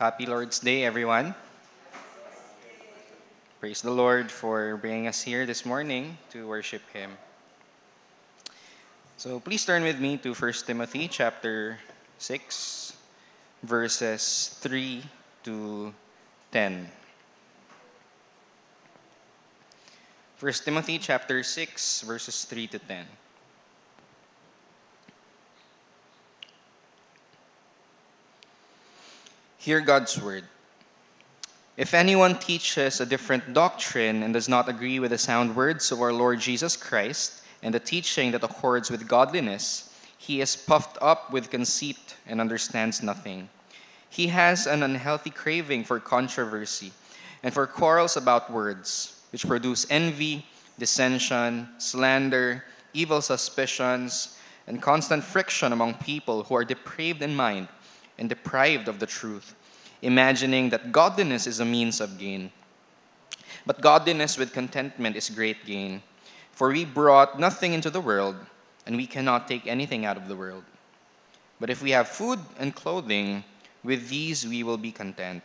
Happy Lord's Day, everyone. Praise the Lord for bringing us here this morning to worship Him. So please turn with me to 1 Timothy chapter 6, verses 3 to 10. 1 Timothy chapter 6, verses 3 to 10. Hear God's word. If anyone teaches a different doctrine and does not agree with the sound words of our Lord Jesus Christ and the teaching that accords with godliness, he is puffed up with conceit and understands nothing. He has an unhealthy craving for controversy and for quarrels about words, which produce envy, dissension, slander, evil suspicions, and constant friction among people who are depraved in mind and deprived of the truth, imagining that godliness is a means of gain. But godliness with contentment is great gain, for we brought nothing into the world, and we cannot take anything out of the world. But if we have food and clothing, with these we will be content.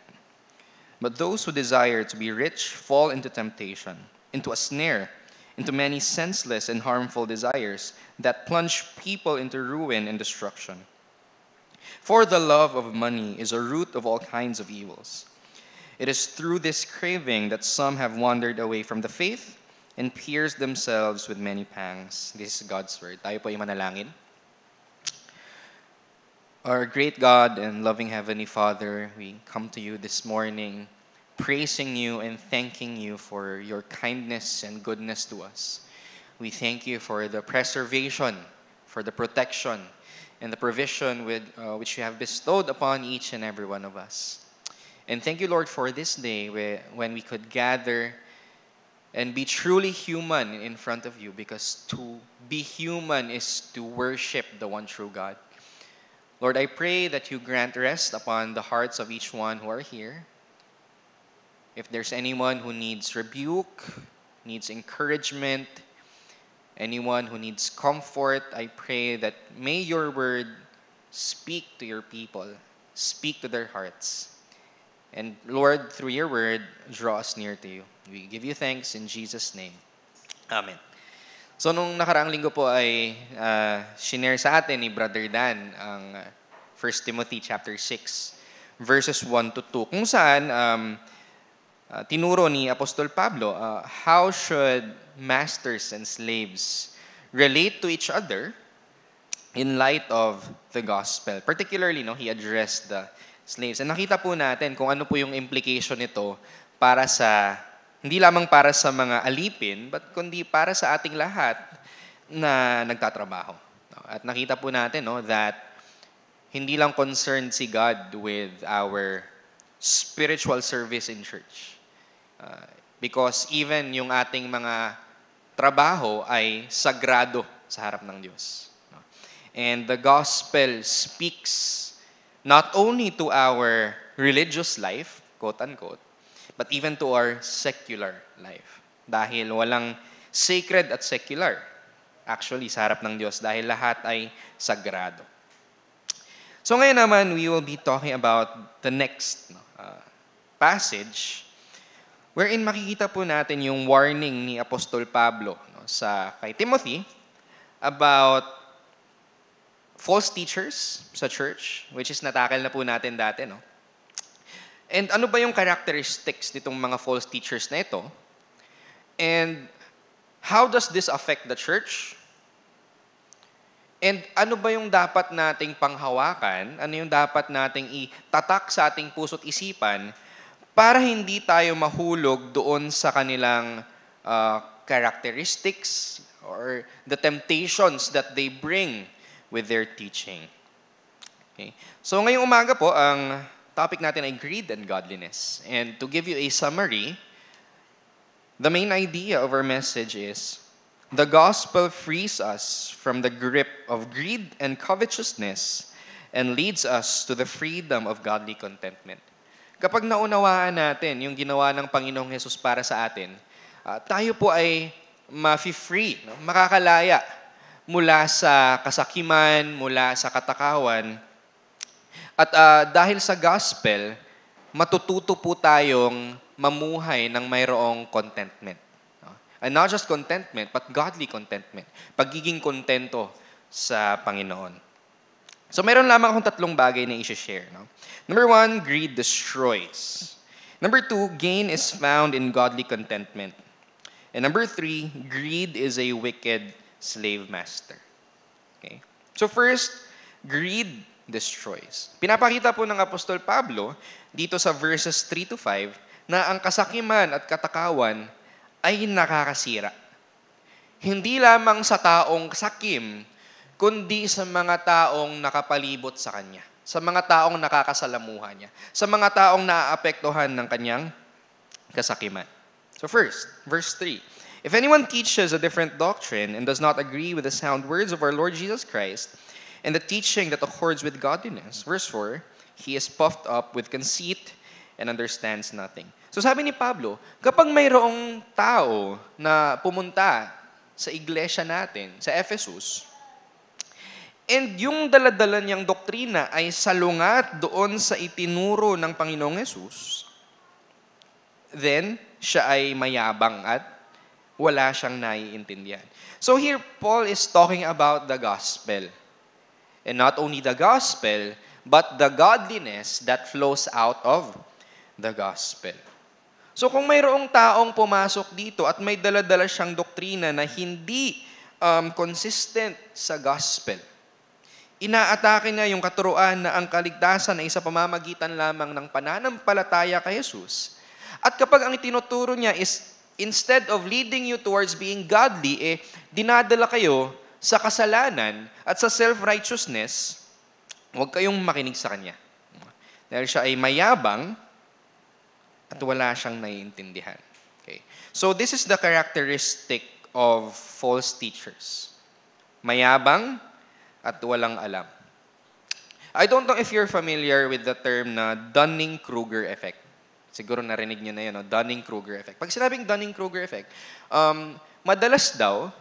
But those who desire to be rich fall into temptation, into a snare, into many senseless and harmful desires that plunge people into ruin and destruction. For the love of money is a root of all kinds of evils. It is through this craving that some have wandered away from the faith and pierced themselves with many pangs. This is God's word. Tayo po ay manalangin. Our great God and loving Heavenly Father, we come to you this morning praising you and thanking you for your kindness and goodness to us. We thank you for the preservation, for the protection, and the provision which you have bestowed upon each and every one of us. And thank you, Lord, for this day when we could gather and be truly human in front of you, because to be human is to worship the one true God. Lord, I pray that you grant rest upon the hearts of each one who are here. If there's anyone who needs rebuke, needs encouragement, anyone who needs comfort, I pray that may your word speak to your people, speak to their hearts. And Lord, through your word, draw us near to you. We give you thanks in Jesus' name. Amen. So nung nakaraang linggo po ay shinare sa atin ni Brother Dan ang 1 Timothy chapter 6, verses 1 to 2, kung saan tinuro ni Apostol Pablo, how should masters and slaves relate to each other in light of the gospel. Particularly, he addressed the slaves. And nakita po natin kung ano po yung implication nito para sa, hindi lamang para sa mga alipin, but kundi para sa ating lahat na nagtatrabaho. At nakita po natin that hindi lang concerned si God with our spiritual service in church. Because even yung ating mga trabaho ay sagrado sa harap ng Diyos. And the gospel speaks not only to our religious life, quote-unquote, but even to our secular life. Dahil walang sacred at secular, actually, sa harap ng Diyos, dahil lahat ay sagrado. So ngayon naman, we will be talking about the next passage wherein makikita po natin yung warning ni Apostol Pablo kay Timothy about false teachers sa church, which is natakal na po natin dati. And ano ba yung characteristics nitong mga false teachers na ito? And how does this affect the church? And ano ba yung dapat nating panghawakan? Ano yung dapat nating itatak sa ating puso't isipan para hindi tayo mahulog doon sa kanilang characteristics or the temptations that they bring with their teaching. Okay. So ngayong umaga po, ang topic natin ay greed and godliness. And to give you a summary, the main idea of our message is the gospel frees us from the grip of greed and covetousness and leads us to the freedom of godly contentment. Kapag naunawaan natin yung ginawa ng Panginoong Hesus para sa atin, tayo po ay ma-free, makakalaya mula sa kasakiman, mula sa katakawan. At dahil sa gospel, matututo po tayong mamuhay ng mayroong contentment. No? And not just contentment, but godly contentment. Pagiging kontento sa Panginoon. So meron lamang akong tatlong bagay na i-share. No? Number 1, greed destroys. Number 2, gain is found in godly contentment. And number 3, greed is a wicked slave master. Okay? So first, greed destroys. Pinapakita po ng Apostol Pablo dito sa verses 3 to 5 na ang kasakiman at katakawan ay nakakasira. Hindi lamang sa taong sakim, kundi sa mga taong nakapalibot sa kanya, sa mga taong nakakasalamuha niya, sa mga taong naaapektuhan ng kanyang kasakiman. So first, verse 3. If anyone teaches a different doctrine and does not agree with the sound words of our Lord Jesus Christ and the teaching that accords with godliness, verse 4, he is puffed up with conceit and understands nothing. So sabi ni Pablo, kapag mayroong tao na pumunta sa iglesia natin, sa Ephesus, and yung daladala niyang doktrina ay salungat doon sa itinuro ng Panginoong Hesus, then siya ay mayabang at wala siyang naiintindihan. So here, Paul is talking about the gospel. And not only the gospel, but the godliness that flows out of the gospel. So kung mayroong taong pumasok dito at may daladala siyang doktrina na hindi consistent sa gospel, inaatake na yung katuruan na ang kaligtasan ay sa pamamagitan lamang ng pananampalataya kay Jesus. At kapag ang itinuturo niya is instead of leading you towards being godly, dinadala kayo sa kasalanan at sa self-righteousness, huwag kayong makinig sa kanya. Dahil siya ay mayabang at wala siyang naiintindihan. Okay. So this is the characteristic of false teachers. Mayabang at walang alam. I don't know if you're familiar with the term na Dunning-Kruger effect. Siguro narinig nyo na yun, no? Dunning-Kruger effect. Pag sinabing Dunning-Kruger effect, madalas daw,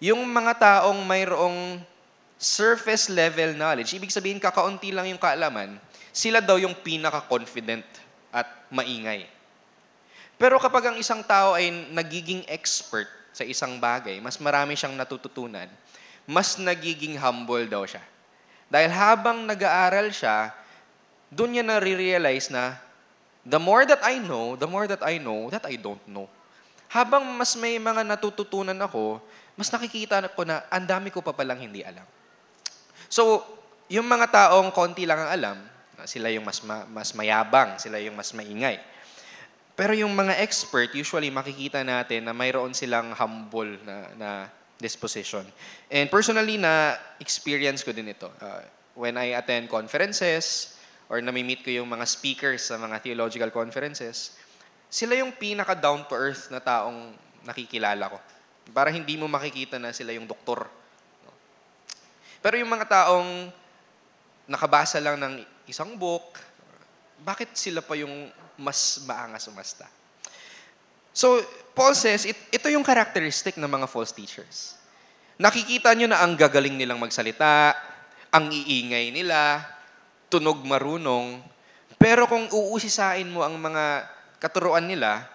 yung mga taong mayroong surface level knowledge, ibig sabihin kakaunti lang yung kaalaman, sila daw yung pinaka-confident at maingay. Pero kapag ang isang tao ay nagiging expert sa isang bagay, mas marami siyang natututunan, mas nagiging humble daw siya. Dahil habang nag-aaral siya, doon niya na-realize na the more that I know that I don't know. Habang mas may mga natututunan ako, mas nakikita ko na ang dami ko pa palang hindi alam. So, yung mga taong konti lang ang alam, sila yung mas mayabang, sila yung mas maingay. Pero yung mga expert, usually makikita natin na mayroon silang humble na disposition. And personally, na-experience ko din ito. When I attend conferences, or nami-meet ko yung mga speakers sa mga theological conferences, sila yung pinaka-down to earth na taong nakikilala ko. Para hindi mo makikita na sila yung doktor. Pero yung mga taong nakabasa lang ng isang book, bakit sila pa yung mas maangas umasta? So, Paul says, ito yung characteristic ng mga false teachers. Nakikita nyo na ang gagaling nilang magsalita, ang iingay nila, tunog marunong, pero kung uusisain mo ang mga katuruan nila,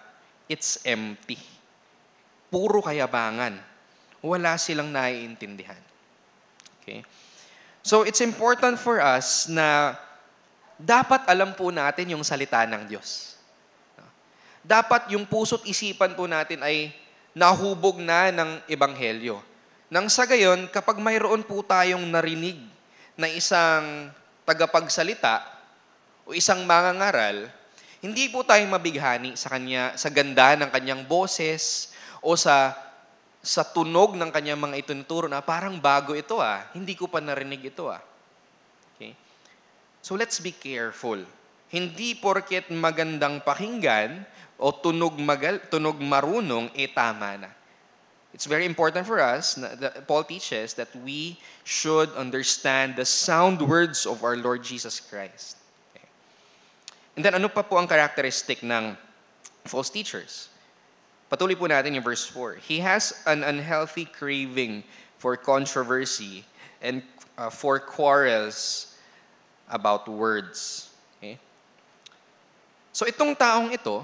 it's empty. Puro kayabangan. Wala silang naiintindihan. Okay? So, it's important for us na dapat alam po natin yung salita ng Diyos. Dapat yung puso't isipan po natin ay nahubog na ng Ebanghelyo. Nang sa gayon, kapag mayroon po tayong narinig na isang tagapagsalita o isang mangangaral, hindi po tayo mabighani sa kanya, sa ganda ng kanyang boses o sa tunog ng kanyang mga itunuturo na parang bago ito hindi ko pa narinig ito Okay? So let's be careful. Hindi porket magandang pakinggan o tunog marunong, tama na. It's very important for us, Paul teaches, that we should understand the sound words of our Lord Jesus Christ. Okay. And then ano pa po ang characteristic ng false teachers? Patuloy po natin yung verse 4. He has an unhealthy craving for controversy and for quarrels about words. Okay? So itong taong ito,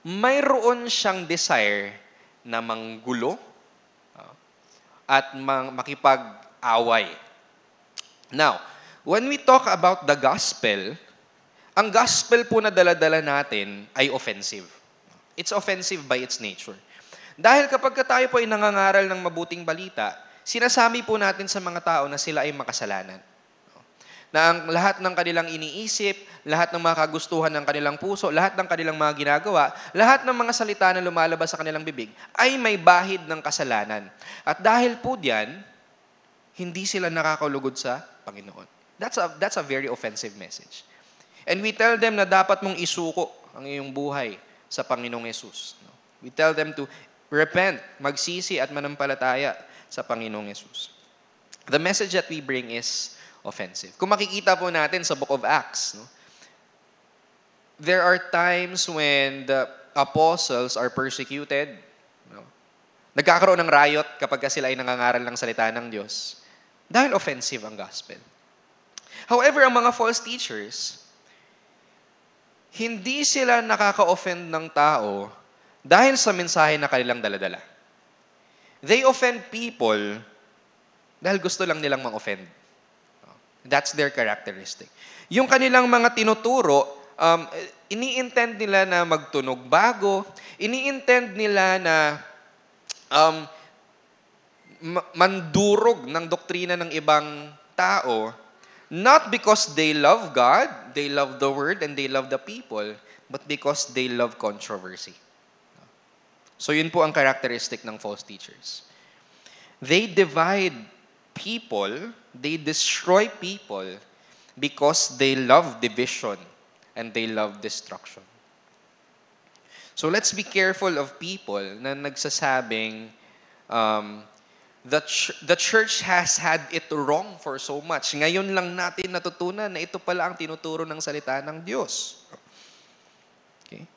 mayroon siyang desire na manggulo at makipag-away. Now, when we talk about the gospel, ang gospel po na dala-dala natin ay offensive. It's offensive by its nature. Dahil kapag tayo po ay nangangaral ng mabuting balita, sinasabi po natin sa mga tao na sila ay makasalanan. Na ang lahat ng kanilang iniisip, lahat ng mga kagustuhan ng kanilang puso, lahat ng kanilang mga ginagawa, lahat ng mga salita na lumalabas sa kanilang bibig ay may bahid ng kasalanan. At dahil po diyan, hindi sila nakakalugod sa Panginoon. That's a very offensive message. And we tell them na dapat mong isuko ang iyong buhay sa Panginoong Yesus. We tell them to repent, magsisi at manampalataya sa Panginoong Yesus. The message that we bring is offensive. Kung makikita po natin sa Book of Acts, there are times when the apostles are persecuted. Nagkakaroon ng riot kapag sila ay nangangaral ng salita ng Diyos dahil offensive ang gospel. However, ang mga false teachers, hindi sila nakaka-offend ng tao dahil sa mensahe na kanilang daladala. They offend people dahil gusto lang nilang mang-offend. That's their characteristic. Yung kanilang mga tinuturo, ini-intend nila na magtunog bago, ini-intend nila na mandurog ng doktrina ng ibang tao, not because they love God, they love the Word, and they love the people, but because they love controversy. So yun po ang characteristic ng false teachers. They divide people, they destroy people because they love division and they love destruction. So let's be careful of people na nagsasabing the church has had it wrong for so much. Ngayon lang natin natutunan na ito pala ang tinuturo ng salita ng Diyos. Okay?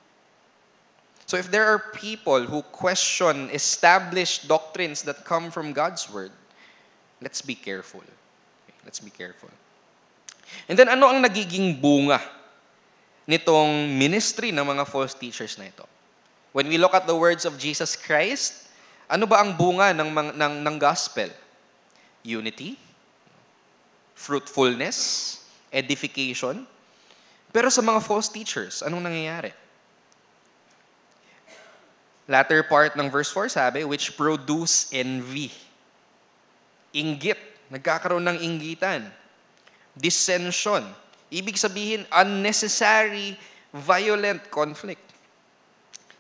So if there are people who question established doctrines that come from God's Word, let's be careful. Okay? Let's be careful. And then ano ang nagiging bunga nitong ministry ng mga false teachers na ito? When we look at the words of Jesus Christ, ano ba ang bunga ng gospel? Unity, fruitfulness, edification. Pero sa mga false teachers, anong nangyayari? Latter part ng verse 4 sabi, which produce envy. Inggit. Nagkakaroon ng inggitan. Dissension. Ibig sabihin, unnecessary, violent conflict.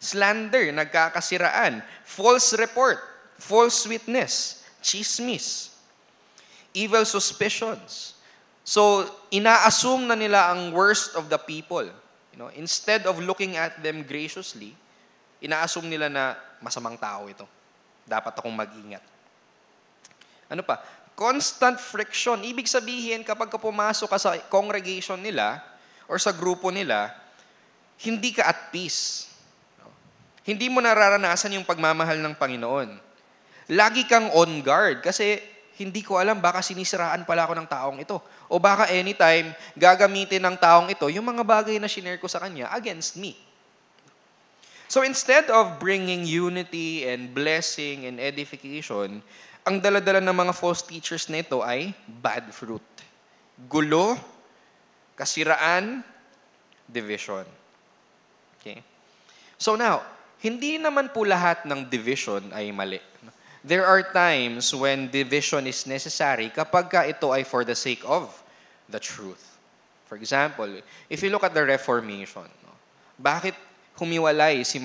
Slander, nagkakasiraan. False report. False witness. Chismis. Evil suspicions. So, ina-assume na nila ang worst of the people. Instead of looking at them graciously, ina-assume nila na masamang tao ito. Dapat akong mag-ingat. Ano pa? Constant friction. Ibig sabihin, kapag ka pumasok ka sa congregation nila or sa grupo nila, hindi ka at peace. Hindi mo nararanasan yung pagmamahal ng Panginoon. Lagi kang on guard kasi hindi ko alam, baka sinisiraan pala ako ng taong ito. O baka anytime, gagamitin ng taong ito yung mga bagay na shinare ko sa kanya against me. So instead of bringing unity and blessing and edification, ang dala-dala ng mga false teachers na ito ay bad fruit. Gulo, kasiraan, division. Okay? So now, hindi naman po lahat ng division ay mali. There are times when division is necessary kapag ka ito ay for the sake of the truth. For example, if you look at the Reformation, bakit humiwalay si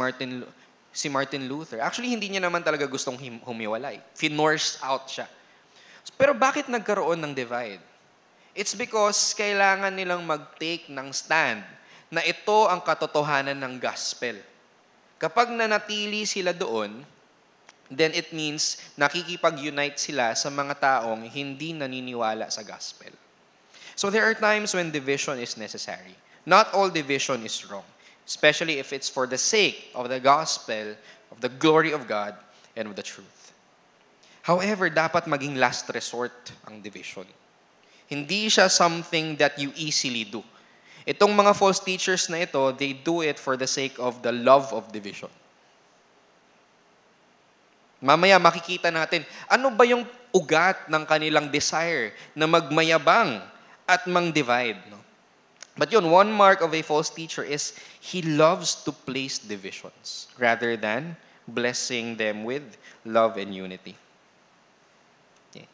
Martin Luther? Actually, hindi niya naman talaga gustong humiwalay. Finorced out siya. Pero bakit nagkaroon ng divide? It's because kailangan nilang mag-take ng stand na ito ang katotohanan ng gospel. Kapag nanatili sila doon, then it means nakikipag-unite sila sa mga taong hindi naniniwala sa gospel. So there are times when division is necessary. Not all division is wrong, especially if it's for the sake of the gospel, of the glory of God, and of the truth. However, dapat maging last resort ang division. Hindi siya something that you easily do. Itong mga false teachers na ito, they do it for the sake of the love of division. Mamaya makikita natin, ano ba yung ugat ng kanilang desire na magmayabang at mang-divide. No? But yun, one mark of a false teacher is he loves to place divisions rather than blessing them with love and unity. Okay.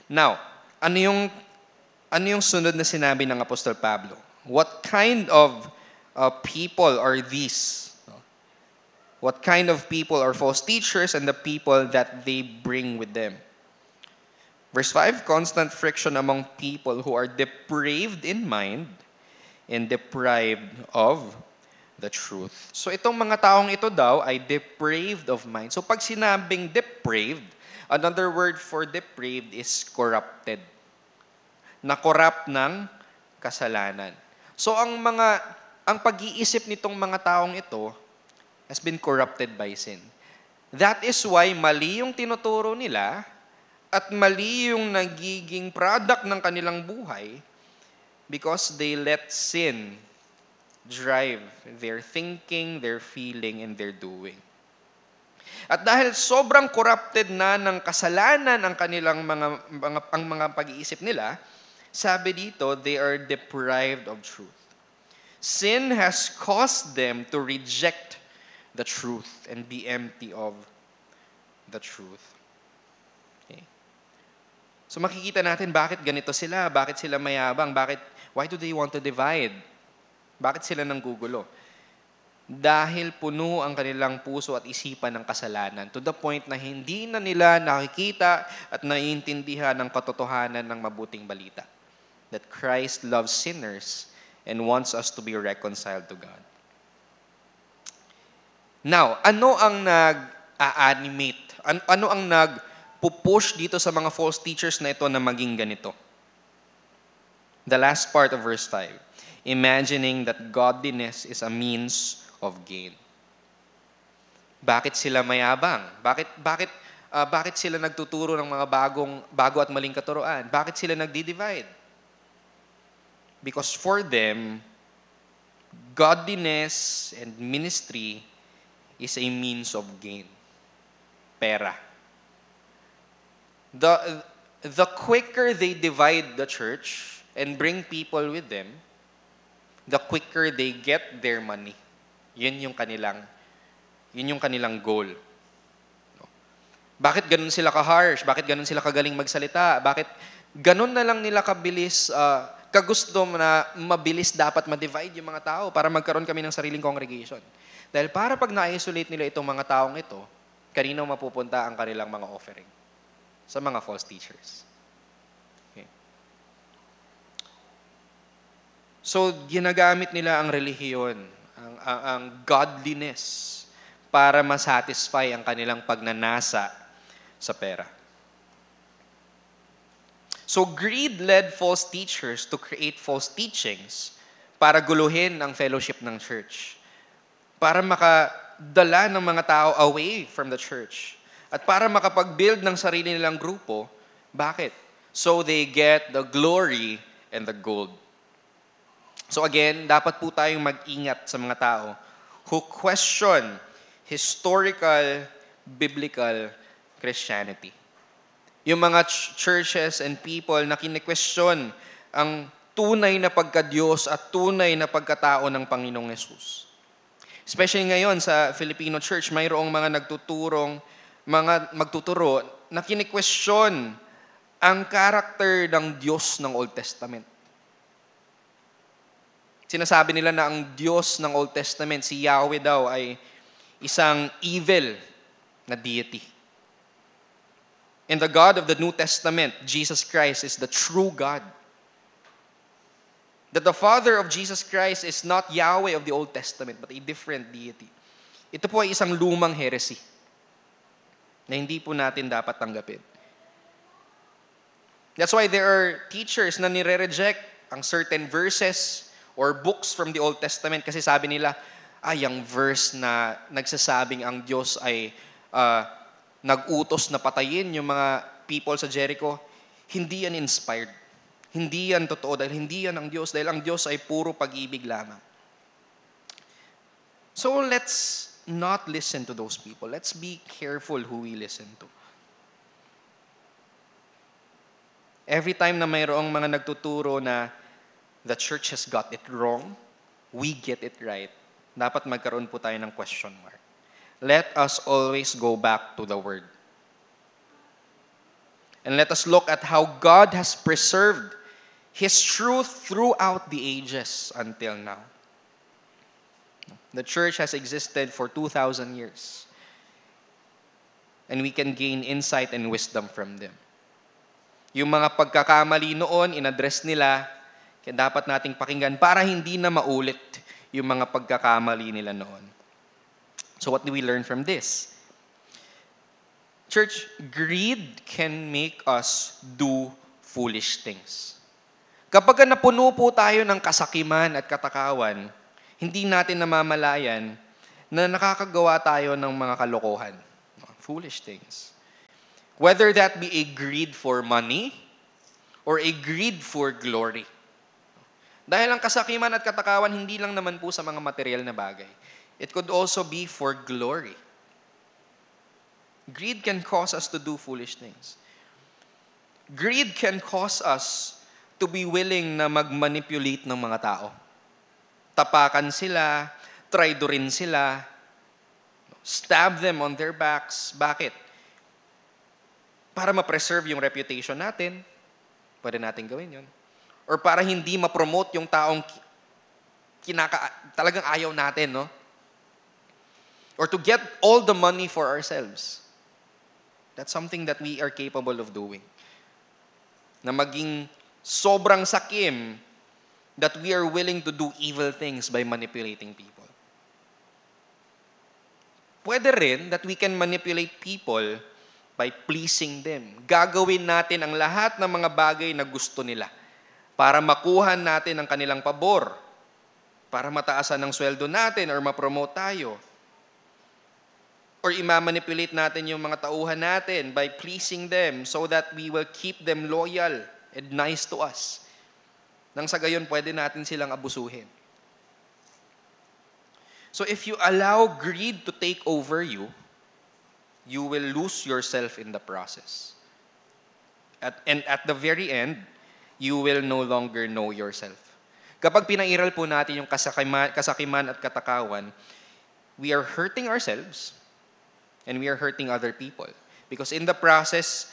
Now, ano yung sunod na sinabi ng Apostol Pablo? What kind of people are these? What kind of people are false teachers and the people that they bring with them? Verse 5, constant friction among people who are depraved in mind and deprived of the truth. So itong mga taong ito daw ay depraved of mind. So pag sinabing depraved, another word for depraved is corrupted. Na-corrupt ng kasalanan. So ang pag-iisip nitong mga taong ito has been corrupted by sin. That is why mali yung tinuturo nila at mali yung nagiging product ng kanilang buhay because they let sin drive their thinking, their feeling, and their doing. At dahil sobrang corrupted na ng kasalanan ang kanilang mga pag-iisip nila, sabi dito, they are deprived of truth. Sin has caused them to reject the truth and be empty of the truth. Okay. So makikita natin bakit ganito sila, bakit sila mayabang, why do they want to divide? Bakit sila nanggugulo? Dahil puno ang kanilang puso at isipan ng kasalanan to the point na hindi na nila nakikita at naiintindihan ang katotohanan ng mabuting balita. That Christ loves sinners and wants us to be reconciled to God. Now, ano ang nag-a-animate? Ano ang nag-push dito sa mga false teachers na ito na maging ganito? The last part of verse 5. Imagining that godliness is a means of gain. Bakit sila mayabang? Bakit sila nagtuturo ng mga bago at maling katuruan? Bakit sila nagdi-divide? Because for them, godliness and ministry is a means of gain. Pera. The quicker they divide the church and bring people with them, the quicker they get their money. Yun yung kanilang goal. Bakit ganun sila ka-harsh? Bakit ganun sila kagaling magsalita? Bakit ganun na lang nila kabilis, kagusto na mabilis dapat ma-divide yung mga tao para magkaroon kami ng sariling congregation? Dahil para pag na-isolate nila itong mga taong ito, kanino mapupunta ang kanilang mga offering? Sa mga false teachers. Okay. So, ginagamit nila ang relihiyon, ang godliness, para masatisfy ang kanilang pagnanasa sa pera. So, greed led false teachers to create false teachings para guluhin ang fellowship ng church. Para makadala ng mga tao away from the church. At para makapag-build ng sarili nilang grupo, bakit? So they get the glory and the gold. So again, dapat po tayong mag-ingat sa mga tao who question historical, biblical Christianity. Yung mga churches and people na kine-question ang tunay na pagka-Diyos at tunay na pagkatao ng Panginoong Yesus. Especially ngayon sa Filipino church, mayroong mga magtuturo na kini-question ang character ng Diyos ng Old Testament. Sinasabi nila na ang Diyos ng Old Testament, si Yahweh daw, ay isang evil na deity. And the God of the New Testament, Jesus Christ, is the true God. That the Father of Jesus Christ is not Yahweh of the Old Testament, but a different deity. Ito po ay isang lumang heresy na hindi po natin dapat tanggapin. That's why there are teachers na nire-reject ang certain verses or books from the Old Testament kasi sabi nila, ang verse na nagsasabing ang Diyos ay nag-utos na patayin yung mga people sa Jericho, hindi yan inspired. Hindi yan totoo dahil hindi yan ang Diyos. Dahil ang Diyos ay puro pag-ibig lamang. So let's not listen to those people. Let's be careful who we listen to. Every time na mayroong mga nagtuturo na the church has got it wrong, we get it right, dapat magkaroon po tayo ng question mark. Let us always go back to the Word. And let us look at how God has preserved His truth throughout the ages until now. The church has existed for 2,000 years. And we can gain insight and wisdom from them. Yung mga pagkakamali noon, inaddress nila, kaya dapat nating pakinggan para hindi na maulit yung mga pagkakamali nila noon. So what do we learn from this? Church, greed can make us do foolish things. Kapag napuno po tayo ng kasakiman at katakawan, hindi natin namamalayan na nakakagawa tayo ng mga kalokohan. Foolish things. Whether that be a greed for money or a greed for glory. Dahil ang kasakiman at katakawan, hindi lang naman po sa mga material na bagay. It could also be for glory. Greed can cause us to do foolish things. Greed can cause us to be willing na mag-manipulate ng mga tao. Tapakan sila, traidorin sila, stab them on their backs. Bakit? Para ma-preserve yung reputation natin, pwede natin gawin yun. Or para hindi ma-promote yung taong talagang ayaw natin, no? Or to get all the money for ourselves. That's something that we are capable of doing. Na maging sobrang sakim that we are willing to do evil things by manipulating people. Pwede rin that we can manipulate people by pleasing them. Gagawin natin ang lahat ng mga bagay na gusto nila para makuha natin ang kanilang pabor, para mataasan ang sweldo natin or ma-promote tayo. Or ima-manipulate natin yung mga tauhan natin by pleasing them so that we will keep them loyal and nice to us. Nang sa gayon, pwede natin silang abusuhin. So if you allow greed to take over you, you will lose yourself in the process. And at the very end, you will no longer know yourself. Kapag pinairal po natin yung kasakiman at katakawan, we are hurting ourselves and we are hurting other people. Because in the process,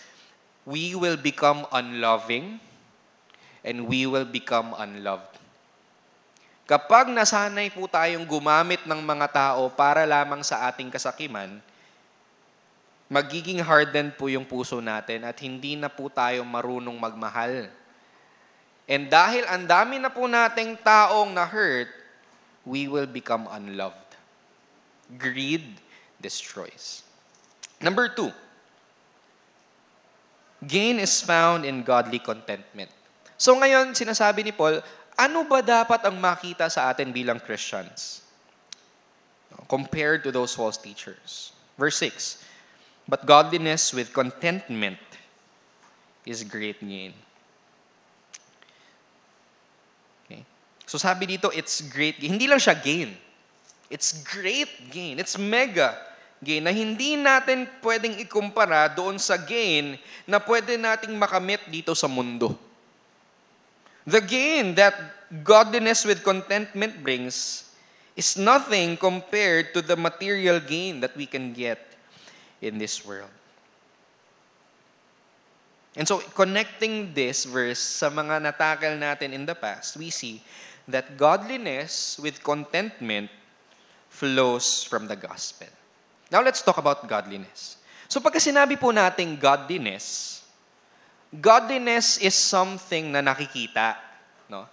we will become unloving and we will become unloved. Kapag nasanay po tayong gumamit ng mga tao para lamang sa ating kasakiman, magiging hardened po yung puso natin at hindi na po tayo marunong magmahal. And dahil ang dami na po nating taong na-hurt, we will become unloved. Greed destroys. Number 2, gain is found in godly contentment. So ngayon, sinasabi ni Paul, ano ba dapat ang makita sa atin bilang Christians? Compared to those false teachers. Verse 6, but godliness with contentment is great gain. Okay. So sabi dito, it's great gain. Hindi lang siya gain. It's great gain. It's mega gain na hindi natin pwedeng ikumpara doon sa gain na pwede nating makamit dito sa mundo. The gain that godliness with contentment brings is nothing compared to the material gain that we can get in this world. And so, connecting this verse sa mga natakal natin in the past, we see that godliness with contentment flows from the gospel. Now, let's talk about godliness. So, pagka sinabi po nating godliness is something na nakikita. No?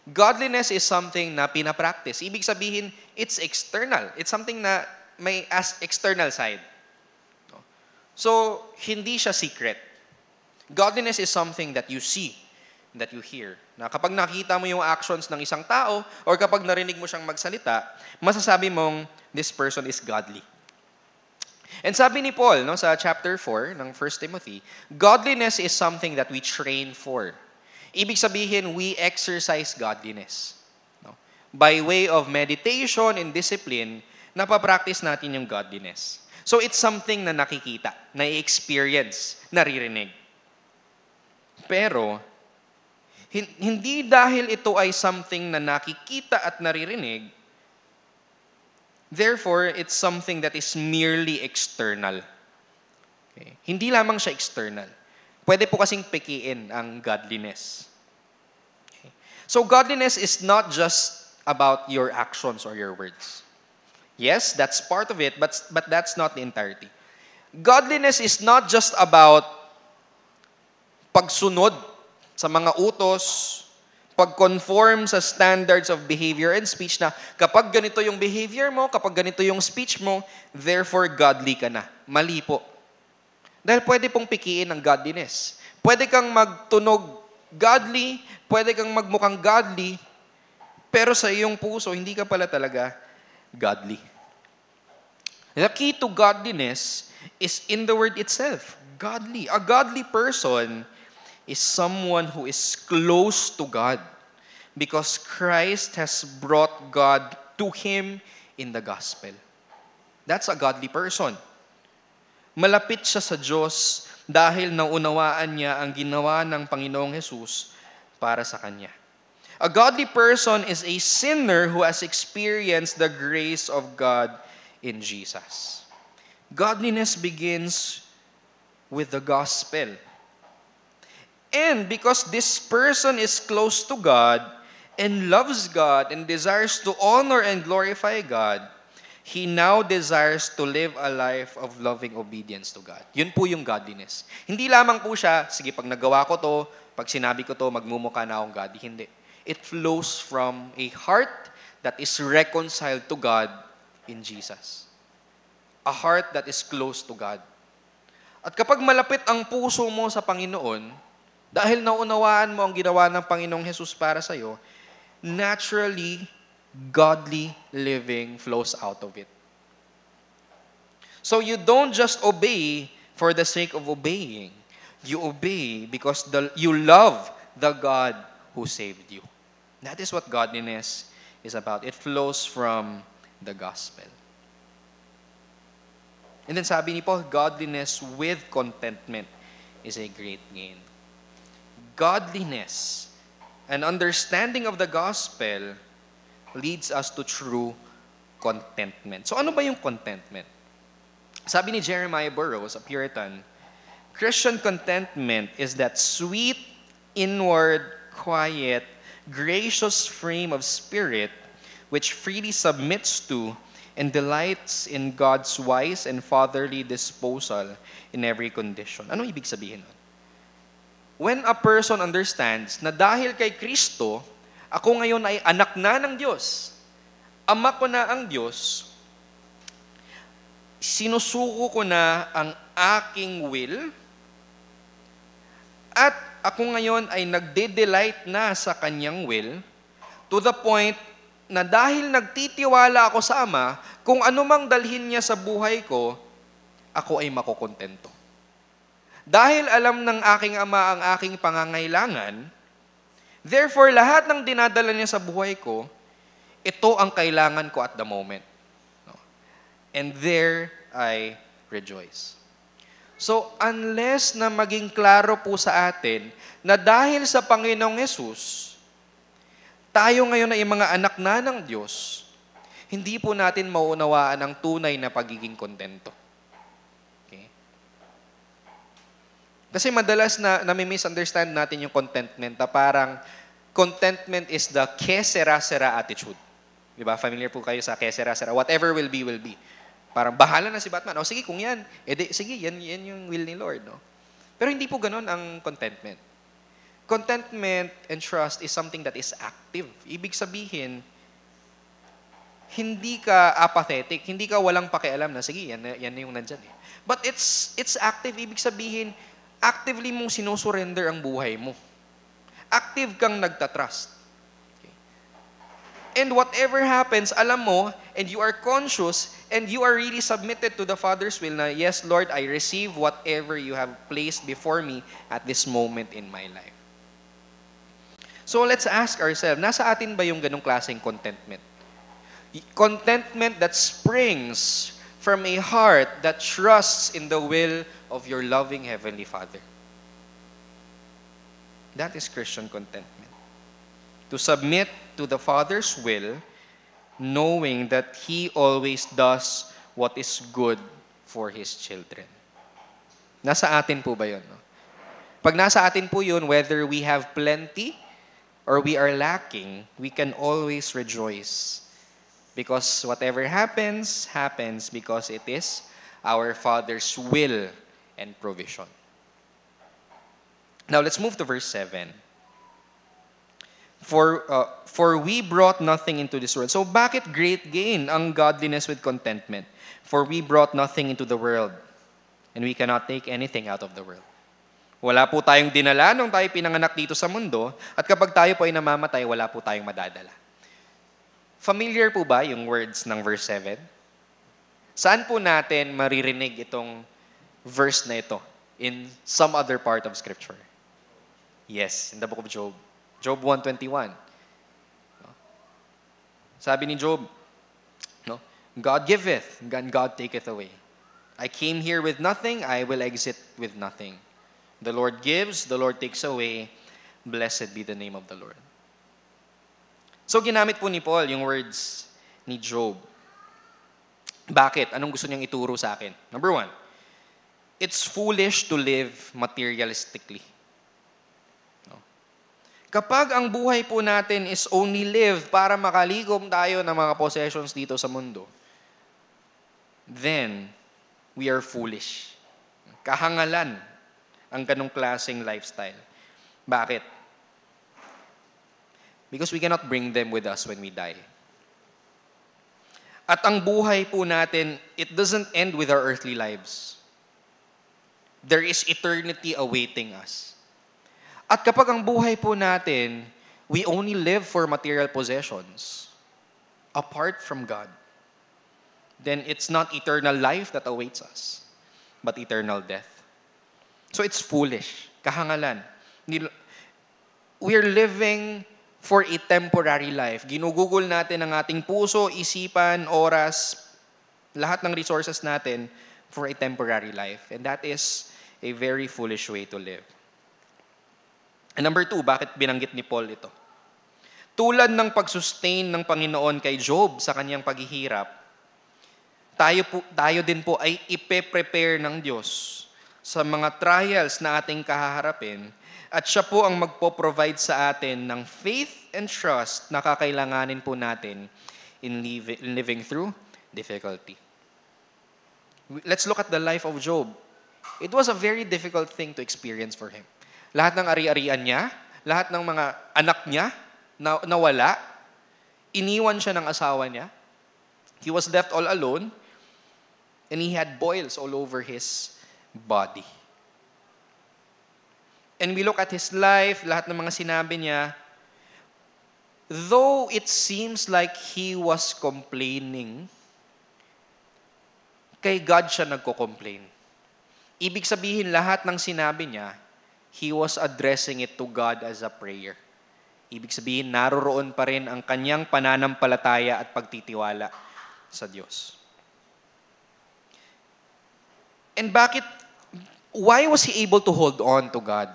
Godliness is something na pinapractice. Ibig sabihin, it's external. It's something na may external side. No? So, hindi siya secret. Godliness is something that you see, that you hear. Na kapag nakita mo yung actions ng isang tao, or kapag narinig mo siyang magsalita, masasabi mong, this person is godly. And sabi ni Paul, no, sa chapter 4 ng 1 Timothy, godliness is something that we train for. Ibig sabihin, we exercise godliness. No? By way of meditation and discipline, napapractice natin yung godliness. So it's something na nakikita, na-experience, naririnig. Pero, hindi dahil ito ay something na nakikita at naririnig, therefore, it's something that is merely external. Okay. Hindi lamang siya external. Pwede po kasing pekiin ang godliness. Okay. So godliness is not just about your actions or your words. Yes, that's part of it, but that's not the entirety. Godliness is not just about pagsunod sa mga utos, pag-conform sa standards of behavior and speech na kapag ganito yung behavior mo, kapag ganito yung speech mo, therefore godly ka na. Mali po. Dahil pwede pong pikiin ang godliness. Pwede kang magtunog godly, pwede kang magmukhang godly, pero sa iyong puso, hindi ka pala talaga godly. The key to godliness is in the word itself, godly. A godly person is someone who is close to God because Christ has brought God to him in the gospel. That's a godly person. Malapit siya sa Diyos dahil naunawaan niya ang ginawa ng Panginoong Jesus para sa kanya. A godly person is a sinner who has experienced the grace of God in Jesus. Godliness begins with the gospel. And because this person is close to God and loves God and desires to honor and glorify God, he now desires to live a life of loving obedience to God. Yun po yung godliness. Hindi lamang po siya, sige, pag nagawa ko to, pag sinabi ko to, magmumukha na akong godly. Hindi. It flows from a heart that is reconciled to God in Jesus. A heart that is close to God. At kapag malapit ang puso mo sa Panginoon, dahil naunawaan mo ang ginawa ng Panginoong Jesus para sa'yo, naturally, godly living flows out of it. So you don't just obey for the sake of obeying. You obey because you love the God who saved you. That is what godliness is about. It flows from the gospel. And then sabi ni Paul, godliness with contentment is a great gain. Godliness and understanding of the gospel leads us to true contentment. So ano ba yung contentment? Sabi ni Jeremiah Burroughs, a Puritan, Christian contentment is that sweet, inward, quiet, gracious frame of spirit which freely submits to and delights in God's wise and fatherly disposal in every condition. Ano ibig sabihin nun? When a person understands na dahil kay Kristo, ako ngayon ay anak na ng Diyos. Ama ko na ang Diyos. Sinusuko ko na ang aking will. At ako ngayon ay nagde-delight na sa kanyang will to the point na dahil nagtitiwala ako sa Ama, kung anumang dalhin niya sa buhay ko, ako ay makukontento. Dahil alam ng aking Ama ang aking pangangailangan, therefore, lahat ng dinadala niya sa buhay ko, ito ang kailangan ko at the moment. No? And there I rejoice. So, unless na maging klaro po sa atin na dahil sa Panginoong Hesus, tayo ngayon ay mga anak na ng Diyos, hindi po natin maunawaan ang tunay na pagiging kontento. Okay? Kasi madalas na nami-misunderstand natin yung contentment na parang contentment is the que sera attitude. Diba? Familiar po kayo sa que sera. Whatever will be, will be. Parang bahala na si Batman. O sige, kung yan, sige, yan yung will ni Lord. No? Pero hindi po ganun ang contentment. Contentment and trust is something that is active. Ibig sabihin, hindi ka apathetic, hindi ka walang pakialam na, sige, yan yung nandyan. Eh. But it's active. Ibig sabihin, actively mong sinusurrender ang buhay mo. Active kang nagtatrust. Okay. And whatever happens, alam mo, and you are conscious, and you are really submitted to the Father's will na, yes, Lord, I receive whatever you have placed before me at this moment in my life. So let's ask ourselves, nasa atin ba yung ganong klaseng contentment? Contentment that springs from a heart that trusts in the will of your loving Heavenly Father. That is Christian contentment. To submit to the Father's will, knowing that He always does what is good for His children. Nasa atin po ba yun? No? Pag nasa atin po yun, whether we have plenty or we are lacking, we can always rejoice. Because whatever happens, happens because it is our Father's will and provision. Now, let's move to verse 7. For we brought nothing into this world. So, bakit great gain ang godliness with contentment? For we brought nothing into the world, and we cannot take anything out of the world. Wala po tayong dinala nung tayo pinanganak dito sa mundo, at kapag tayo po ay namamatay, wala po tayong madadala. Familiar po ba yung words ng verse 7? Saan po natin maririnig itong verse na ito in some other part of Scripture? Yes, in the book of Job. Job 1:21. Sabi ni Job, no? God giveth, and God taketh away. I came here with nothing, I will exit with nothing. The Lord gives, the Lord takes away. Blessed be the name of the Lord. So ginamit po ni Paul yung words ni Job. Bakit? Anong gusto niyang ituro sa akin? Number 1, it's foolish to live materialistically. Kapag ang buhay po natin is only live para makaligom tayo ng mga possessions dito sa mundo, then we are foolish. Kahangalan ang ganong klaseng lifestyle. Bakit? Because we cannot bring them with us when we die. At ang buhay po natin, it doesn't end with our earthly lives. There is eternity awaiting us. At kapag ang buhay po natin, we only live for material possessions, apart from God, then it's not eternal life that awaits us, but eternal death. So it's foolish, kahangalan. We're living for a temporary life. Ginugugol natin ang ating puso, isipan, oras, lahat ng resources natin for a temporary life. And that is a very foolish way to live. And number 2, bakit binanggit ni Paul ito? Tulad ng pag-sustain ng Panginoon kay Job sa kanyang paghihirap, tayo din po ay ipe-prepare ng Diyos sa mga trials na ating kahaharapin, at siya po ang magpo-provide sa atin ng faith and trust na kakailanganin po natin in living through difficulty. Let's look at the life of Job. It was a very difficult thing to experience for him. Lahat ng ari-arian niya, lahat ng mga anak niya nawala, iniwan siya ng asawa niya. He was left all alone, and he had boils all over his body. And we look at his life, lahat ng mga sinabi niya, though it seems like he was complaining, kay God siya nagko-complain. Ibig sabihin, lahat ng sinabi niya, he was addressing it to God as a prayer. Ibig sabihin, naroroon pa rin ang kanyang pananampalataya at pagtitiwala sa Diyos. And why was he able to hold on to God?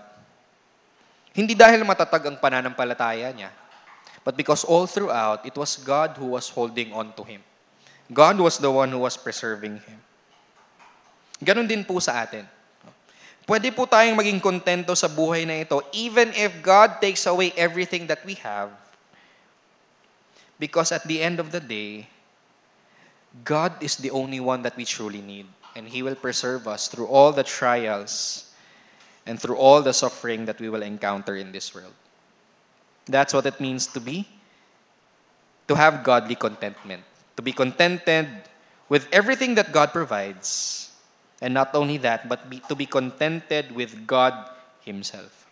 Hindi dahil matatag ang pananampalataya niya, but because all throughout, it was God who was holding on to him. God was the one who was preserving him. Ganon din po sa atin. Pwede po tayong maging kontento sa buhay na ito, even if God takes away everything that we have, because at the end of the day, God is the only one that we truly need, and He will preserve us through all the trials and through all the suffering that we will encounter in this world. That's what it means to have godly contentment, to be contented with everything that God provides. And not only that, but to be contented with God Himself.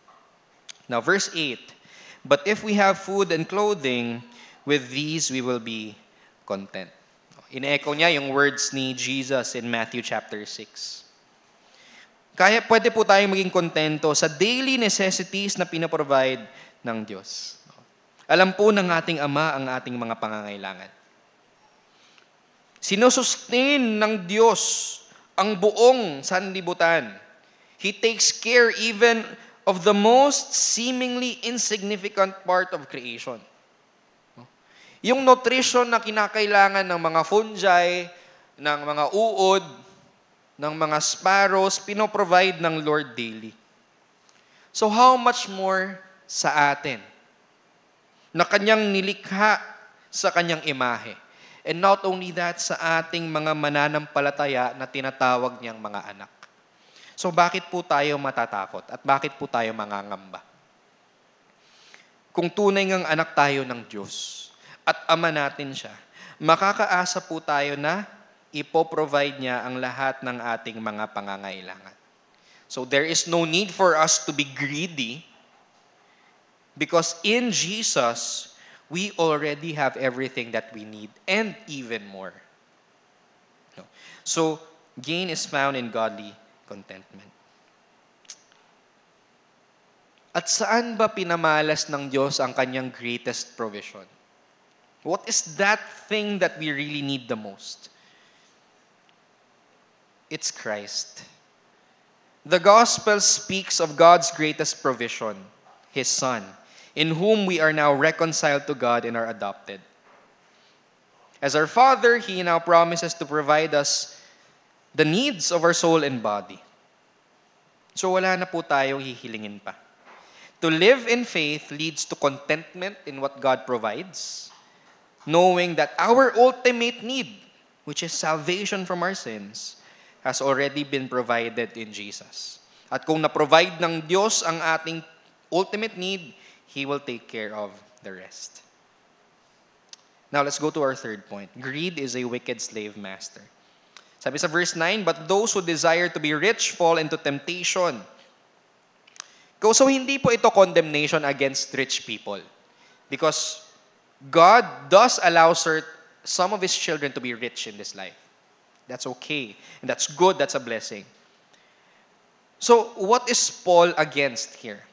Now, verse 8, but if we have food and clothing, with these we will be content. In-echo niya yung words ni Jesus in Matthew chapter 6. Pwede po tayong maging kontento sa daily necessities na pinaprovide ng Diyos. Alam po ng ating Ama ang ating mga pangangailangan. Sinusustain ng Diyos ang buong sanlibutan. He takes care even of the most seemingly insignificant part of creation. Yung nutrition na kinakailangan ng mga fungi, ng mga uod, ng mga sparrows, pinoprovide ng Lord daily. So how much more sa atin na Kanyang nilikha sa Kanyang imahe? And not only that, sa ating mga mananampalataya na tinatawag niyang mga anak. So bakit po tayo matatakot at bakit po tayo mangangamba? Kung tunay ngang anak tayo ng Diyos at Ama natin siya, makakaasa po tayo na ipoprovide niya ang lahat ng ating mga pangangailangan. So there is no need for us to be greedy because in Jesus, we already have everything that we need and even more. So, gain is found in godly contentment. At saan ba pinamalas ng Diyos ang Kanyang greatest provision? What is that thing that we really need the most? It's Christ. The gospel speaks of God's greatest provision, His Son, in whom we are now reconciled to God and are adopted. As our Father, He now promises to provide us the needs of our soul and body. So wala na po tayong hihilingin pa. To live in faith leads to contentment in what God provides, knowing that our ultimate need, which is salvation from our sins, has already been provided in Jesus. At kung na-provide ng Diyos ang ating ultimate need, He will take care of the rest. Now, let's go to our third point. Greed is a wicked slave master. Sabi sa verse 9, but those who desire to be rich fall into temptation. So, hindi po ito condemnation against rich people. Because God does allow some of His children to be rich in this life. That's okay. And that's good. That's a blessing. So, what is Paul against here?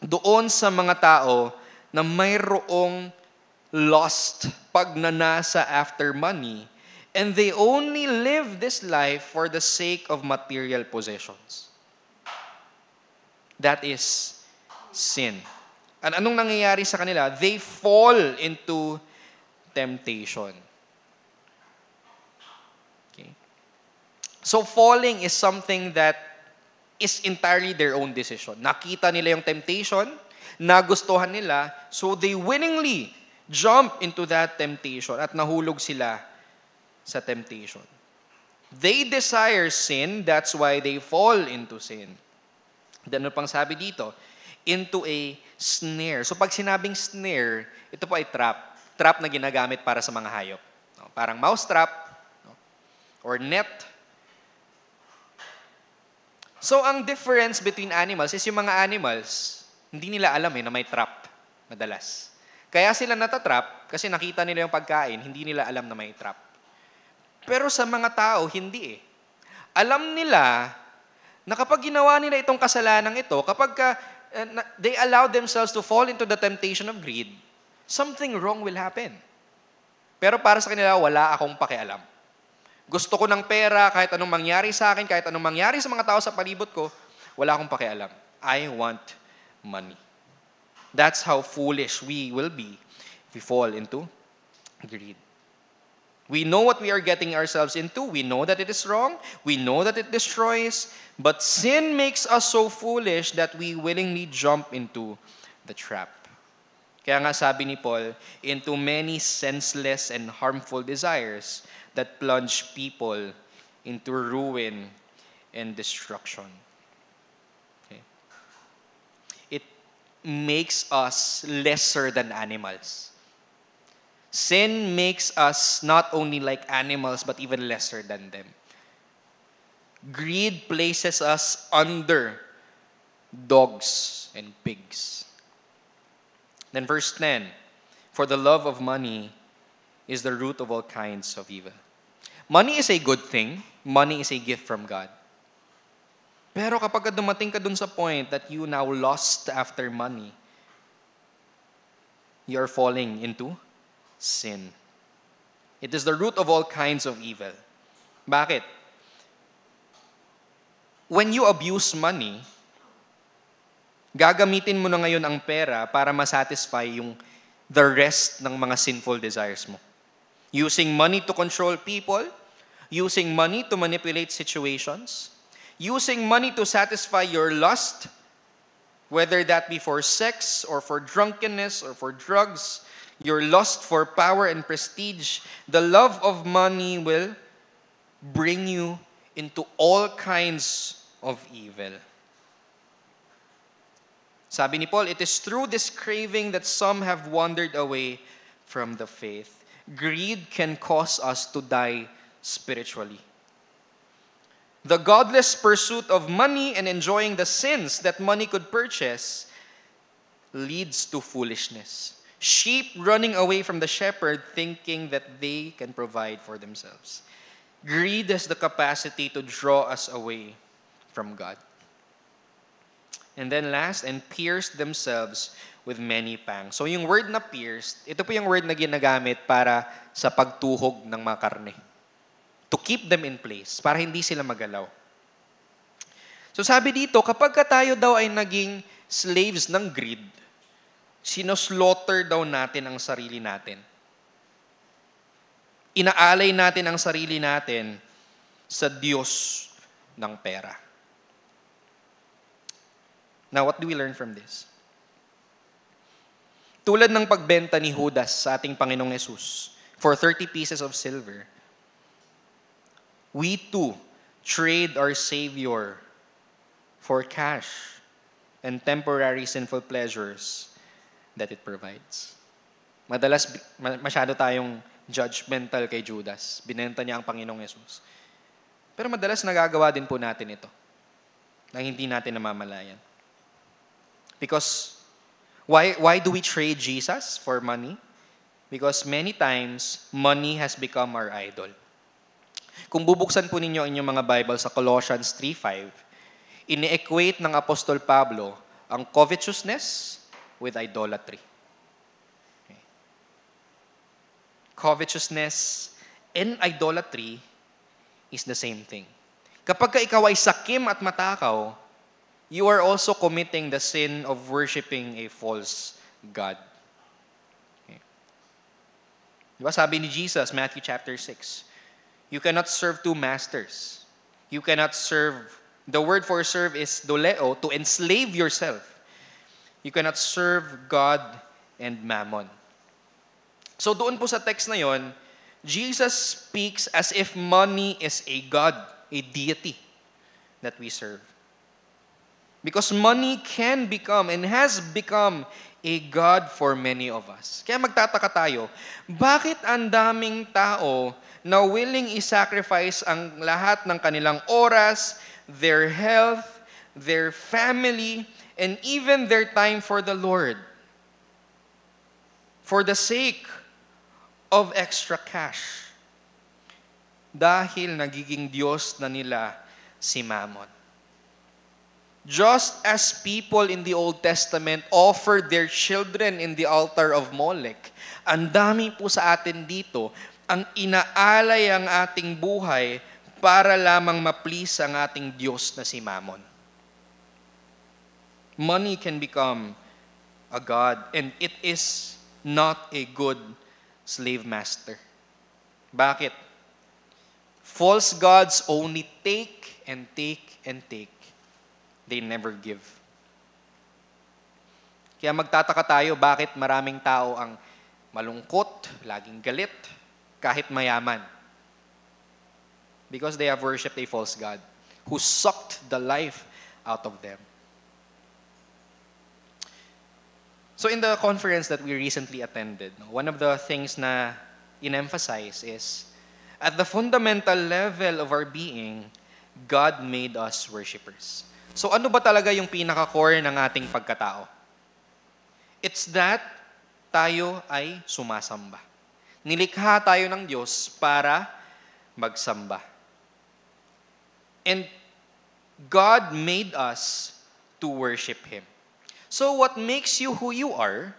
Doon sa mga tao na mayroong lost pagnanasa after money and they only live this life for the sake of material possessions. That is sin. And anong nangyayari sa kanila? They fall into temptation. Okay. So falling is something that is entirely their own decision. Nakita nila yung temptation, nagustuhan nila, so they willingly jump into that temptation at nahulog sila sa temptation. They desire sin, that's why they fall into sin. Then ano pang sabi dito? Into a snare. So pag sinabing snare, ito po ay trap. Trap na ginagamit para sa mga hayop. Parang mouse trap or net. So, ang difference between animals is yung mga animals, hindi nila alam na may trap madalas. Kaya sila natatrap kasi nakita nila yung pagkain, hindi nila alam na may trap. Pero sa mga tao, hindi Alam nila na kapag ginawa nila itong kasalanan ito, kapag they allow themselves to fall into the temptation of greed, something wrong will happen. Pero para sa kanila, wala akong pakialam. Gusto ko ng pera, kahit anong mangyari sa akin, kahit anong mangyari sa mga tao sa palibot ko, wala akong pakialam. I want money. That's how foolish we will be if we fall into greed. We know what we are getting ourselves into. We know that it is wrong. We know that it destroys. But sin makes us so foolish that we willingly jump into the trap. Kaya nga sabi ni Paul, into many senseless and harmful desires that plunge people into ruin and destruction. Okay. It makes us lesser than animals. Sin makes us not only like animals, but even lesser than them. Greed places us under dogs and pigs. Then verse 10, for the love of money is the root of all kinds of evil. Money is a good thing. Money is a gift from God. Pero kapag dumating ka dun sa point that you now lost after money, you are falling into sin. It is the root of all kinds of evil. Bakit? When you abuse money, gagamitin mo na ngayon ang pera para masatisfy yung the rest ng mga sinful desires mo. Using money to control people, using money to manipulate situations, using money to satisfy your lust, whether that be for sex or for drunkenness or for drugs, your lust for power and prestige, the love of money will bring you into all kinds of evil. Sabi ni Paul, it is through this craving that some have wandered away from the faith. Greed can cause us to die spiritually. The godless pursuit of money and enjoying the sins that money could purchase leads to foolishness. Sheep running away from the shepherd thinking that they can provide for themselves. Greed has the capacity to draw us away from God. And then last, and pierced themselves with many pangs. So yung word na pierced, ito po yung word na ginagamit para sa pagtuhog ng mga karne. To keep them in place, para hindi sila magalaw. So sabi dito, kapag tayo daw ay naging slaves ng greed, sinoslaughter daw natin ang sarili natin. Inaalay natin ang sarili natin sa Diyos ng pera. Now, what do we learn from this? Tulad ng pagbenta ni Judas sa ating Panginoong Yesus for 30 pieces of silver, we too trade our Savior for cash and temporary sinful pleasures that it provides. Madalas, masyado tayong judgmental kay Judas. Binenta niya ang Panginoong Yesus. Pero madalas nagagawa din po natin ito na hindi natin namamalayan. Because why do we trade Jesus for money? Because many times, money has become our idol. Kung bubuksan po ninyo inyong mga Bible sa Colossians 3:5, ini-equate ng Apostol Pablo ang covetousness with idolatry. Okay. Covetousness and idolatry is the same thing. Kapag ikaw ay sakim at matakaw, you are also committing the sin of worshiping a false God. Okay. Diba sabi ni Jesus, Matthew chapter 6, you cannot serve two masters. You cannot serve, the word for serve is doleo, to enslave yourself. You cannot serve God and mammon. So doon po sa text na yon, Jesus speaks as if money is a God, a deity that we serve. Because money can become and has become a God for many of us. Kaya magtataka tayo, bakit ang daming tao na willing i-sacrifice ang lahat ng kanilang oras, their health, their family, and even their time for the Lord for the sake of extra cash? Dahil nagiging Diyos na nila si Mammon. Just as people in the Old Testament offered their children in the altar of Molech, ang dami po sa atin dito ang inaalay ang ating buhay para lamang ma-please ang ating Diyos na si Mammon. Money can become a god, and it is not a good slave master. Bakit? False gods only take and take and take. They never give. Kaya magtataka tayo bakit maraming tao ang malungkot, laging galit, kahit mayaman. Because they have worshipped a false god who sucked the life out of them. So in the conference that we recently attended, one of the things na in-emphasize is, at the fundamental level of our being, God made us worshipers. So ano ba talaga yung pinaka-core ng ating pagkatao? It's that tayo ay sumasamba. Nilikha tayo ng Diyos para magsamba. And God made us to worship Him. So what makes you who you are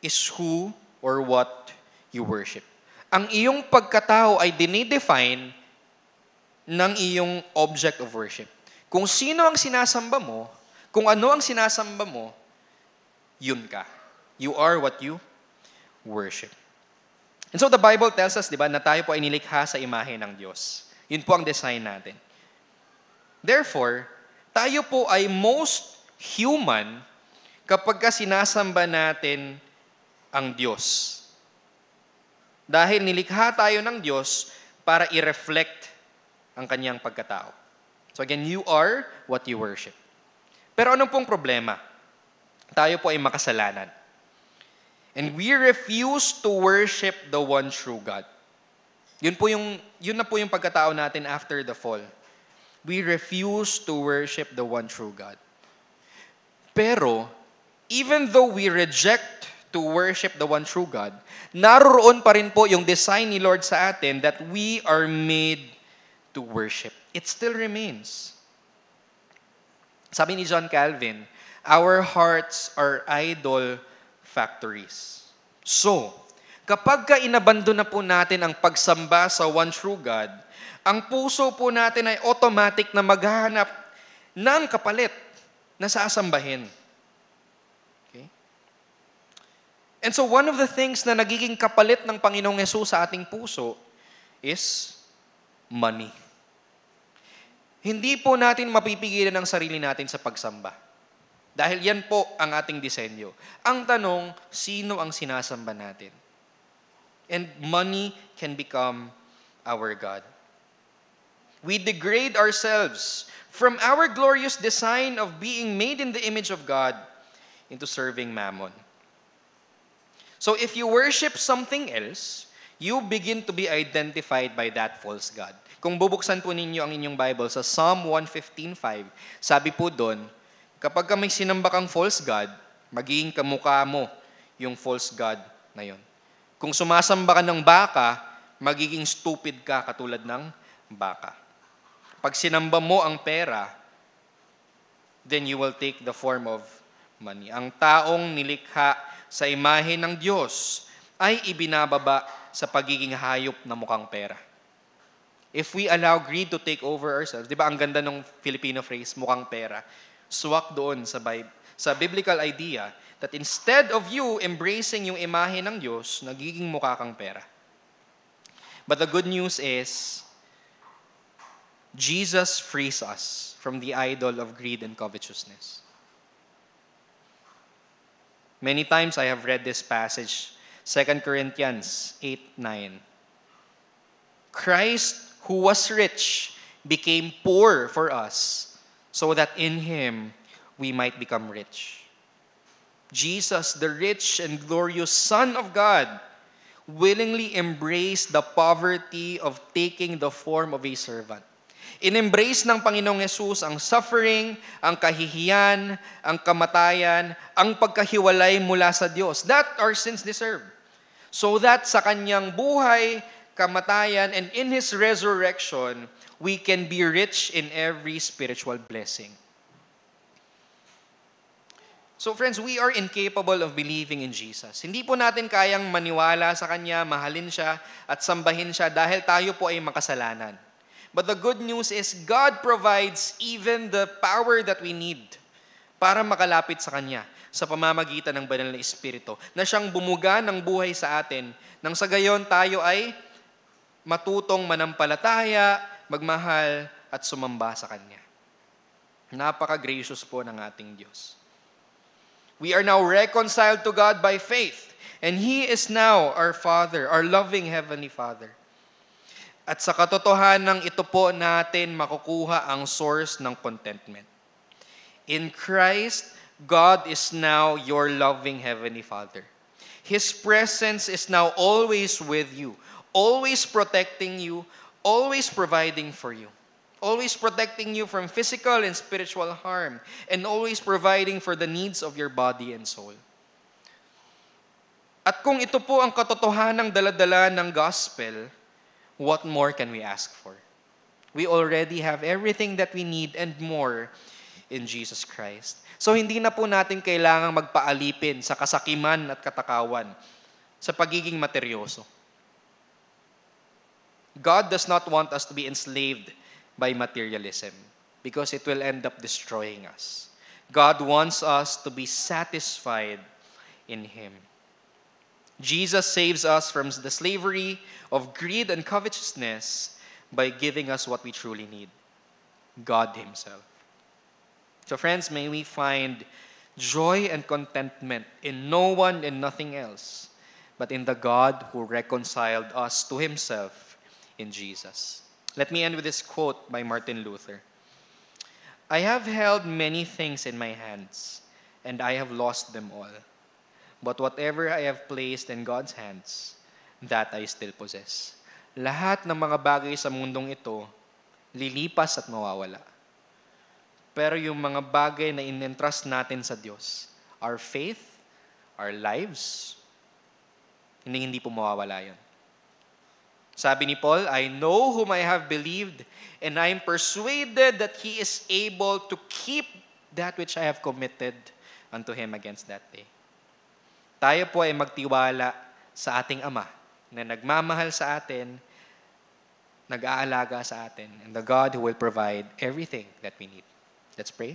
is who or what you worship. Ang iyong pagkatao ay dinidefine ng iyong object of worship. Kung sino ang sinasamba mo, kung ano ang sinasamba mo, yun ka. You are what you worship. And so the Bible tells us, di ba, na tayo po ay nilikha sa imahe ng Diyos. Yun po ang design natin. Therefore, tayo po ay most human kapag ka sinasamba natin ang Diyos. Dahil nilikha tayo ng Diyos para i-reflect ang kanyang pagkatao. So again, you are what you worship. Pero anong pong problema? Tayo po ay makasalanan. And we refuse to worship the one true God. Yun na po yung pagkatao natin after the fall. We refuse to worship the one true God. Pero, even though we reject to worship the one true God, naroon pa rin po yung design ni Lord sa atin that we are made to worship. It still remains. Sabi ni John Calvin, our hearts are idol factories. So, kapag ka inabando na po natin ang pagsamba sa one true God, ang puso po natin ay automatic na maghahanap ng kapalit na sasambahin. Okay? And so one of the things na nagiging kapalit ng Panginoong Hesus sa ating puso is money. Hindi po natin mapipigilan ang sarili natin sa pagsamba. Dahil yan po ang ating disenyo. Ang tanong, sino ang sinasamba natin? And money can become our God. We degrade ourselves from our glorious design of being made in the image of God into serving mammon. So if you worship something else, you begin to be identified by that false God. Kung bubuksan po ninyo ang inyong Bible sa Psalm 115:5, sabi po doon, kapag ka may sinamba kang false God, magiging kamukha mo yung false God na yon. Kung sumasamba ka ng baka, magiging stupid ka katulad ng baka. Pag sinamba mo ang pera, then you will take the form of money. Ang taong nilikha sa imahe ng Diyos ay ibinababa sa pagiging hayop na mukhang pera. If we allow greed to take over ourselves, di ba ang ganda ng Filipino phrase, mukhang pera, swak doon sa biblical idea that instead of you embracing yung imahe ng Diyos, nagiging mukha kang pera. But the good news is, Jesus frees us from the idol of greed and covetousness. Many times I have read this passage, 2 Corinthians 8:9. Christ, who was rich, became poor for us, so that in Him we might become rich. Jesus, the rich and glorious Son of God, willingly embraced the poverty of taking the form of a servant. In-embrace ng Panginoong Hesus ang suffering, ang kahihiyan, ang kamatayan, ang pagkahiwalay mula sa Diyos that our sins deserve. So that sa Kanyang buhay, kamatayan, and in His resurrection, we can be rich in every spiritual blessing. So friends, we are incapable of believing in Jesus. Hindi po natin kayang maniwala sa Kanya, mahalin Siya, at sambahin Siya dahil tayo po ay makasalanan. But the good news is God provides even the power that we need para makalapit sa Kanya sa pamamagitan ng banal na Espiritu na Siyang bumuga ng buhay sa atin nang sa gayon tayo ay matutong manampalataya, magmahal, at sumamba sa Kanya. Napaka-gracious po ng ating Diyos. We are now reconciled to God by faith, and He is now our Father, our loving Heavenly Father. At sa katotohanan ito po natin makukuha ang source ng contentment. In Christ, God is now your loving Heavenly Father. His presence is now always with you, always protecting you, always providing for you, always protecting you from physical and spiritual harm, and always providing for the needs of your body and soul. At kung ito po ang katotohanang dala-dala ng gospel, what more can we ask for? We already have everything that we need and more in Jesus Christ. So hindi na po natin kailangang magpaalipin sa kasakiman at katakawan sa pagiging materyoso. God does not want us to be enslaved by materialism because it will end up destroying us. God wants us to be satisfied in Him. Jesus saves us from the slavery of greed and covetousness by giving us what we truly need, God Himself. So friends, may we find joy and contentment in no one and nothing else, but in the God who reconciled us to Himself in Jesus. Let me end with this quote by Martin Luther. I have held many things in my hands, and I have lost them all. But whatever I have placed in God's hands, that I still possess. Lahat ng mga bagay sa mundong ito, lilipas at mawawala. Pero yung mga bagay na in-entrust natin sa Diyos, our faith, our lives, hindi po mawawala yun. Sabi ni Paul, I know whom I have believed, and I am persuaded that He is able to keep that which I have committed unto Him against that day. Tayo po ay magtiwala sa ating Ama na nagmamahal sa atin, nag-aalaga sa atin, and the God who will provide everything that we need. Let's pray.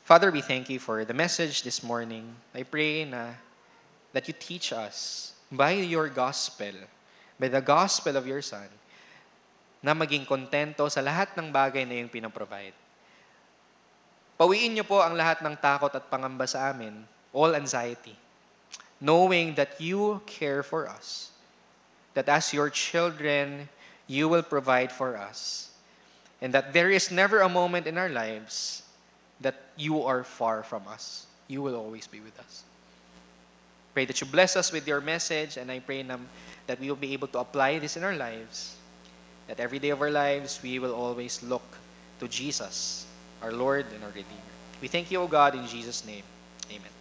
Father, we thank You for the message this morning. I pray that You teach us by Your gospel, by the gospel of Your Son, na maging kontento sa lahat ng bagay na Yung pinaprovide. Pawiin Niyo po ang lahat ng takot at pangamba sa amin, all anxiety, knowing that You care for us, that as Your children, You will provide for us, and that there is never a moment in our lives that You are far from us. You will always be with us. Pray that You bless us with Your message, and I pray that we will be able to apply this in our lives, that every day of our lives, we will always look to Jesus, our Lord and our Redeemer. We thank You, O God, in Jesus' name. Amen.